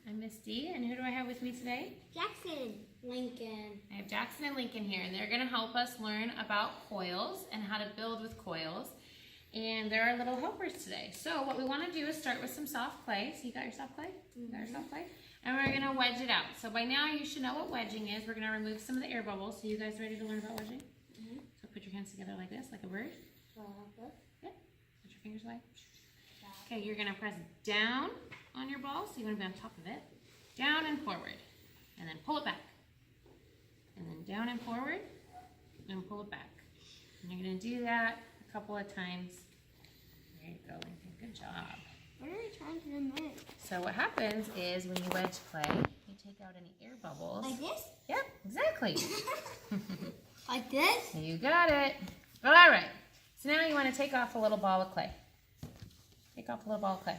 I'm Misty, and who do I have with me today? Jackson. Lincoln. I have Jackson and Lincoln here, and they're going to help us learn about coils and how to build with coils. And they're our little helpers today. So what we want to do is start with some soft clay. So you got your soft clay? You got your soft clay? And we're going to wedge it out. So by now you should know what wedging is. We're going to remove some of the air bubbles. So you guys ready to learn about wedging? So put your hands together like this, like a bird. Yeah. Put your fingers away. Okay, you're going to press down on your ball. So you want to be on top of it. Down and forward. And then pull it back. And then down and forward. And pull it back. And you're going to do that a couple of times. There you go, Lincoln. Good job. What are you trying to make? So what happens is when you wedge clay, you take out any air bubbles. Like this? Yep, exactly. Like this? You got it. All right. So now you want to take off a little ball of clay. Take off a little ball of clay.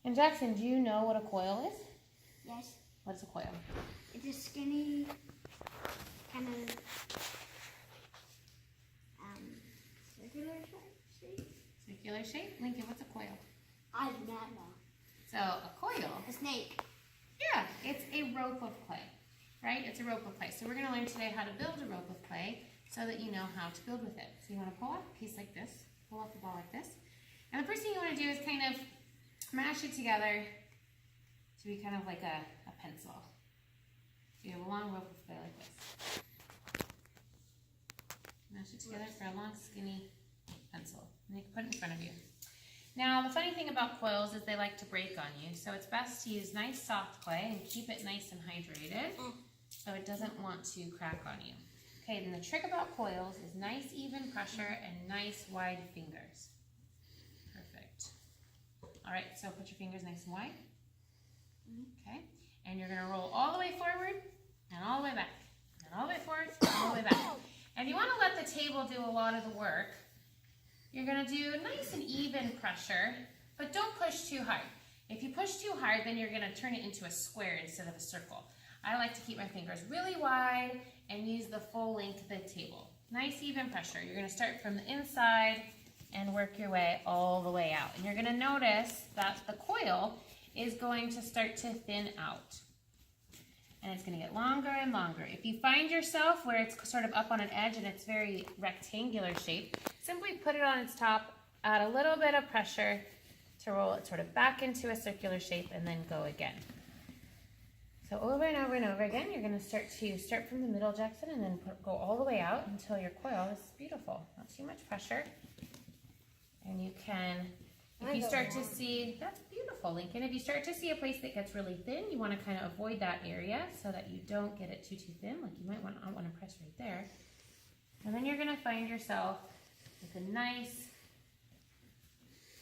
And Jackson, do you know what a coil is? Yes. What's a coil? It's a skinny kind of circular shape. Circular shape? Lincoln, what's a coil? I do not know. So a coil. A snake. Yeah, it's a rope of clay, right? It's a rope of clay. So we're going to learn today how to build a rope of clay so that you know how to build with it. So you want to pull off a piece like this, pull off the ball like this. And the first thing you want to do is kind of mash it together to be kind of like a pencil. So you have a long rope of clay like this. Mash it together for a long, skinny pencil. And you can put it in front of you. Now, the funny thing about coils is they like to break on you, so it's best to use nice soft clay and keep it nice and hydrated so it doesn't want to crack on you. Okay, then the trick about coils is nice even pressure and nice wide fingers. Perfect. All right, so put your fingers nice and wide. Okay, and you're gonna roll all the way forward and all the way back, and all the way forward and all the way back. And you wanna let the table do a lot of the work. You're going to do nice and even pressure, but don't push too hard. If you push too hard, then you're going to turn it into a square instead of a circle. I like to keep my fingers really wide and use the full length of the table. Nice even pressure. You're going to start from the inside and work your way all the way out. And you're going to notice that the coil is going to start to thin out. And it's going to get longer and longer. If you find yourself where it's sort of up on an edge and it's very rectangular shape, simply put it on its top, add a little bit of pressure to roll it sort of back into a circular shape and then go again. So over and over and over again, you're going to start from the middle, Jackson, and then go all the way out until your coil is beautiful. Not too much pressure. And you can, if you start to see, that's beautiful, Lincoln. If you start to see a place that gets really thin, you want to kind of avoid that area so that you don't get it too thin. Like you might want to press right there. And then you're going to find yourself with a nice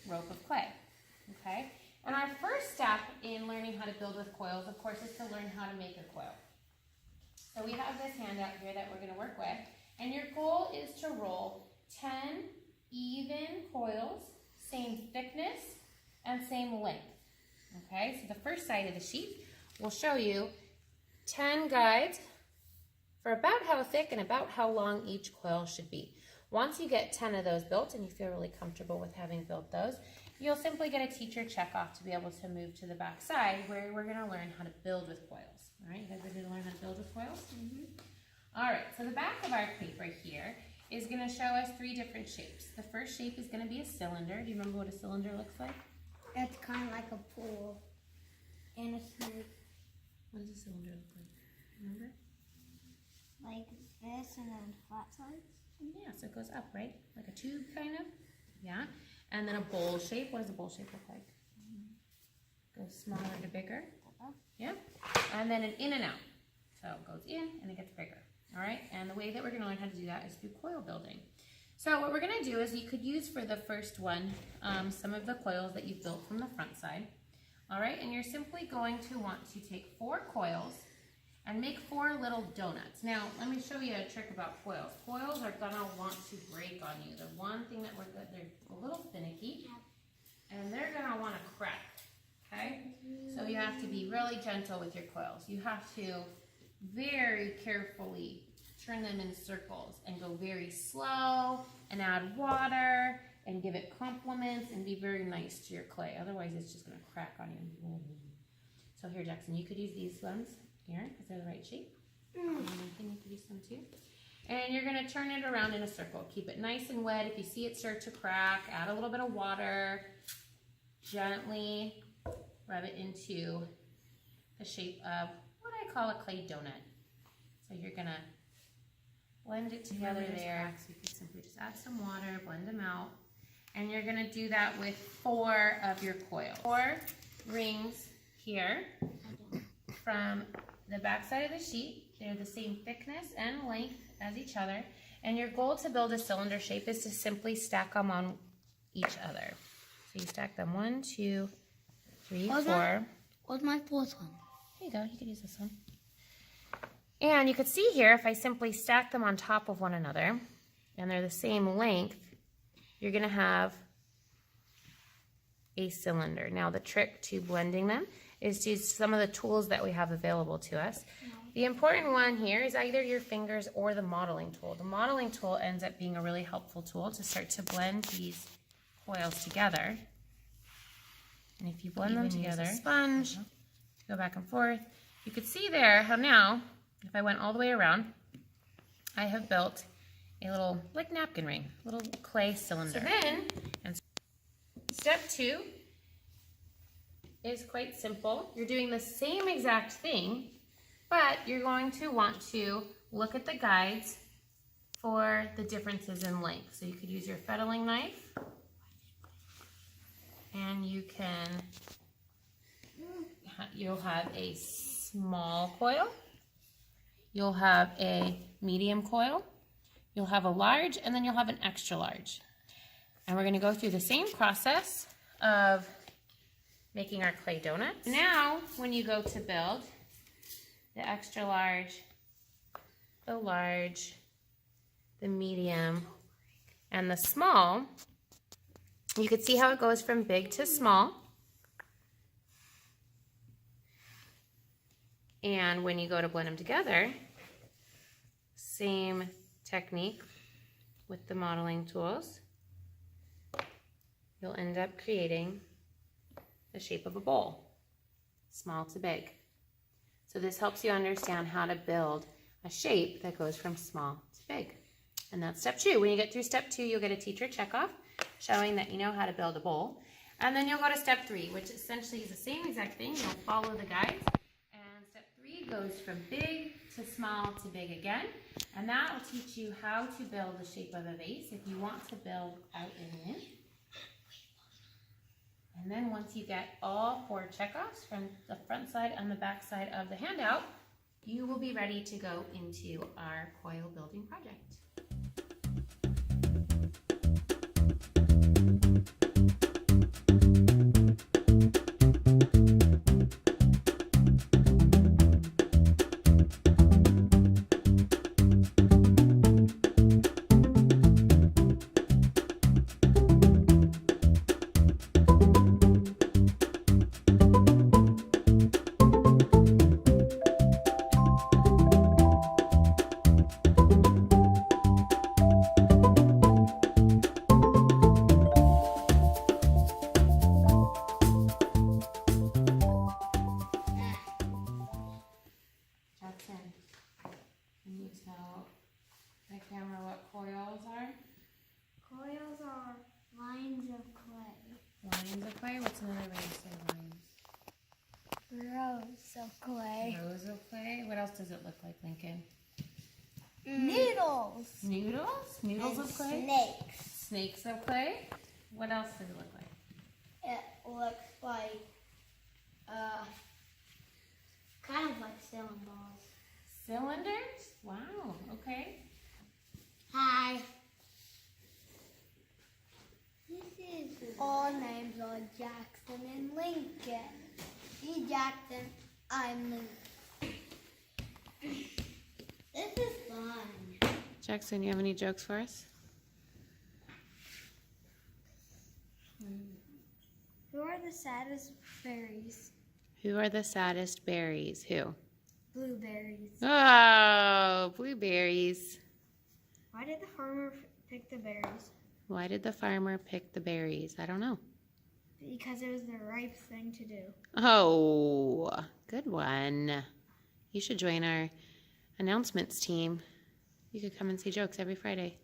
rope of clay. Okay? And our first step in learning how to build with coils, of course, is to learn how to make a coil. So we have this handout here that we're going to work with. And your goal is to roll 10 even coils, same thickness and same length. Okay, so the first side of the sheet will show you 10 guides for about how thick and about how long each coil should be. Once you get 10 of those built and you feel really comfortable with having built those, you'll simply get a teacher check off to be able to move to the back side where we're going to learn how to build with coils. All right, you guys ready to learn how to build with coils? All right, so the back of our paper here is going to show us 3 different shapes. The first shape is going to be a cylinder. Do you remember what a cylinder looks like? It's kind of like a pool and a snake. What does a cylinder look like? Remember? Like this and then flat sides. Yeah, so it goes up, right? Like a tube, kind of. Yeah. And then a bowl shape. What does a bowl shape look like? Goes smaller to bigger. Yeah. And then an in and out. So it goes in and it gets bigger. All right. And the way that we're going to learn how to do that is through coil building. So what we're going to do is you could use for the first one some of the coils that you've built from the front side. All right. And you're simply going to want to take 4 coils and make 4 little donuts. Now, let me show you a trick about coils. Coils are gonna want to break on you. The one thing that they're a little finicky, and they're gonna wanna crack, okay? So you have to be really gentle with your coils. You have to very carefully turn them in circles and go very slow and add water and give it compliments and be very nice to your clay. Otherwise, it's just gonna crack on you. So here, Jackson, you could use these ones here because they're the right shape. And I think you could use them too. And you're gonna turn it around in a circle. Keep it nice and wet. If you see it start to crack, add a little bit of water. Gently rub it into the shape of what I call a clay donut. So you're gonna blend it together there. So you can simply just add some water, blend them out. And you're gonna do that with 4 of your coil. 4 rings here from the back side of the sheet. They're the same thickness and length as each other. And your goal to build a cylinder shape is to simply stack them on each other. So you stack them 1, 2, 3, 4. What's my 4th one? There you go, you could use this one. And you could see here, if I simply stack them on top of one another, and they're the same length, you're gonna have a cylinder. Now the trick to blending them is to use some of the tools that we have available to us. The important one here is either your fingers or the modeling tool. The modeling tool ends up being a really helpful tool to start to blend these coils together. And if you blend them together, use a sponge, go back and forth. You could see there how now, if I went all the way around, I have built a little, like napkin ring, little clay cylinder. So then, and step 2 is quite simple. You're doing the same exact thing, but you're going to want to look at the guides for the differences in length. So you could use your fettling knife, and you'll have a small coil, you'll have a medium coil, you'll have a large, and then you'll have an extra large. And we're going to go through the same process of making our clay donuts. Now, when you go to build the extra large, the large, the medium, and the small, you can see how it goes from big to small. And when you go to blend them together, same technique with the modeling tools, you'll end up creating the shape of a bowl, small to big. So this helps you understand how to build a shape that goes from small to big. And that's step 2. When you get through step 2, you'll get a teacher checkoff showing that you know how to build a bowl. And then you'll go to step 3, which essentially is the same exact thing. You'll follow the guides. And step 3 goes from big to small to big again. And that will teach you how to build the shape of a vase if you want to build out and in. And then once you get all 4 checkoffs from the front side and the back side of the handout, you will be ready to go into our coil building project. Can you tell the camera what coils are? Coils are lines of clay. Lines of clay? What's another way to say lines? Rows of clay. Rows of clay? What else does it look like, Lincoln? Noodles. Noodles? Noodles And of clay? snakes. Snakes of clay? What else does it look like? It looks like, kind of like ceiling balls. Cylinders? Wow, okay. Hi. All names are Jackson and Lincoln. Me Jackson, I'm Lincoln. This is fun. Jackson, you have any jokes for us? Who are the saddest berries? Who are the saddest berries? Who? Blueberries. Oh, blueberries. Why did the farmer pick the berries? Why did the farmer pick the berries? I don't know. Because it was the right thing to do. Oh, good one. You should join our announcements team. You could come and say jokes every Friday.